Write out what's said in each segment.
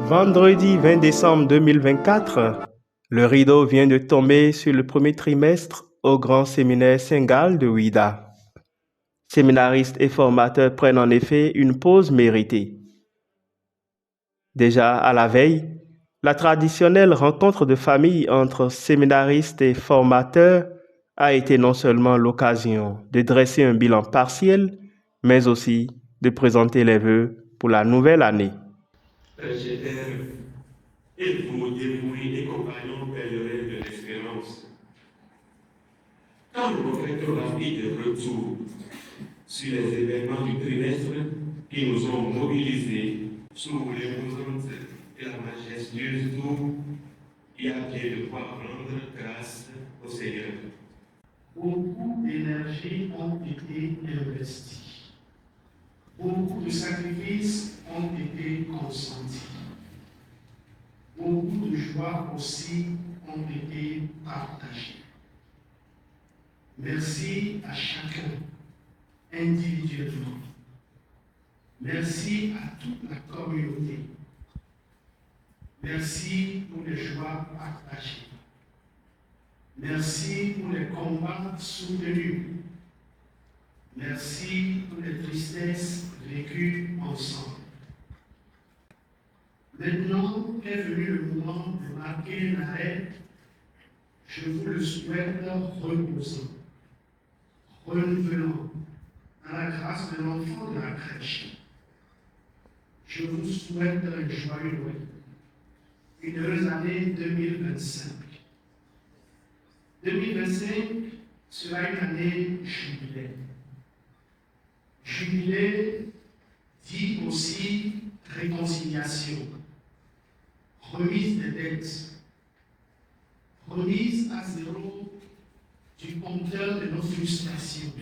Vendredi 20 décembre 2024, le rideau vient de tomber sur le premier trimestre au Grand Séminaire Saint-Gall de Ouidah. Séminaristes et formateurs prennent en effet une pause méritée. Déjà à la veille, la traditionnelle rencontre de famille entre séminaristes et formateurs a été non seulement l'occasion de dresser un bilan partiel, mais aussi de présenter les vœux pour la nouvelle année. Prêcheurs, et vous dévoués et compagnons pèlerins de l'espérance, quand nous regrettons la vie de retour sur les événements du trimestre qui nous ont mobilisés sous l'imposante et la majestueuse tour, il y a bien de quoi rendre grâce au Seigneur. Beaucoup d'énergie ont été investies. Beaucoup de sacrifices ont été consentis. Beaucoup de joie aussi ont été partagées. Merci à chacun individuellement. Merci à toute la communauté. Merci pour les joies partagées. Merci pour les combats soutenus. Merci pour les tristesses vécues ensemble. Maintenant est venu le moment de marquer l'arrêt, je vous le souhaite reposant, renouvelant, à la grâce de l'enfant de la crèche. Je vous souhaite un joyeux Noël, une heureuse année 2025. 2025 sera une année jubilaire. Jubilé dit aussi réconciliation, remise des dettes, remise à zéro du compteur de nos frustrations.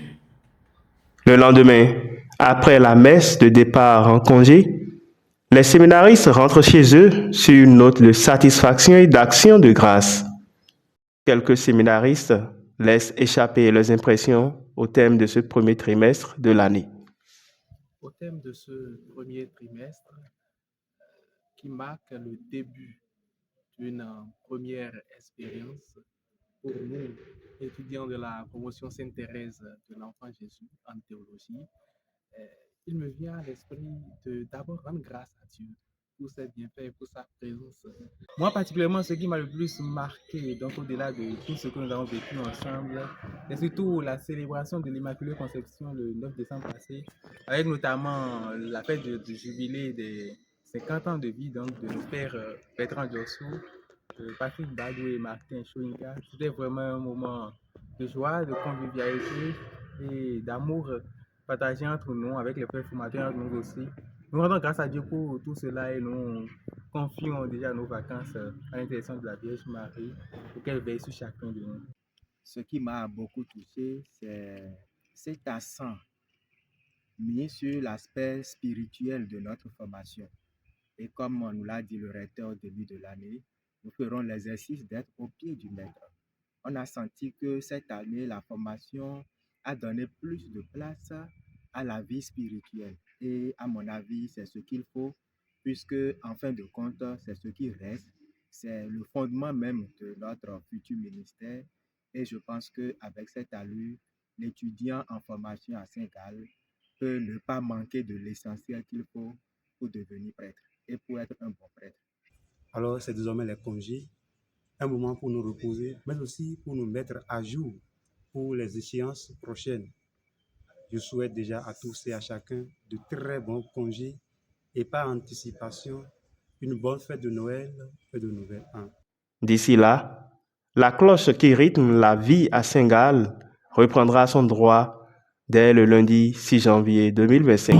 Le lendemain, après la messe de départ en congé, les séminaristes rentrent chez eux sur une note de satisfaction et d'action de grâce. Quelques séminaristes laissent échapper leurs impressions au thème de ce premier trimestre de l'année. Au thème de ce premier trimestre qui marque le début d'une première expérience pour nous, étudiants de la promotion Sainte-Thérèse de l'Enfant Jésus en théologie, il me vient à l'esprit de d'abord rendre grâce à Dieu pour ses bienfaits et pour sa présence. Moi particulièrement, ce qui m'a le plus marqué, donc au-delà de tout ce que nous avons vécu ensemble, c'est surtout la célébration de l'Immaculée Conception le 9 décembre passé, avec notamment la fête du jubilé des 50 ans de vie donc, de nos pères Bertrand Diossou, Patrick Badou et Martin Chouinka. C'était vraiment un moment de joie, de convivialité et d'amour partagé entre nous, avec les frères formateurs, nous aussi. Nous rendons grâce à Dieu pour tout cela et nous confions déjà nos vacances à l'intercession de la Vierge Marie pour qu'elle veille sur chacun de nous. Ce qui m'a beaucoup touché, c'est cet accent mis sur l'aspect spirituel de notre formation. Et comme nous l'a dit le recteur au début de l'année, nous ferons l'exercice d'être au pied du maître. On a senti que cette année, la formation a donné plus de place à la vie spirituelle. Et à mon avis, c'est ce qu'il faut, puisque en fin de compte, c'est ce qui reste. C'est le fondement même de notre futur ministère. Et je pense qu'avec cette allure, l'étudiant en formation à Saint-Gall peut ne pas manquer de l'essentiel qu'il faut pour devenir prêtre et pour être un bon prêtre. Alors, c'est désormais les congés, un moment pour nous reposer, mais aussi pour nous mettre à jour pour les échéances prochaines. Je souhaite déjà à tous et à chacun de très bons congés et par anticipation, une bonne fête de Noël et de Nouvel An. D'ici là, la cloche qui rythme la vie à Saint-Gall reprendra son droit dès le lundi 6 janvier 2025.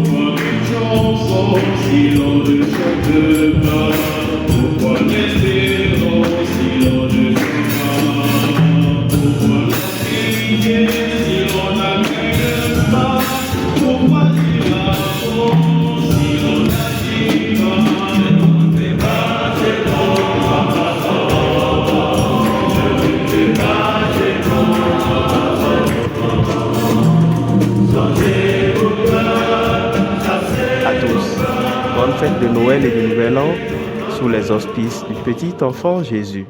À tous, bonne fête de Noël et de Nouvel An sous les auspices du petit enfant Jésus.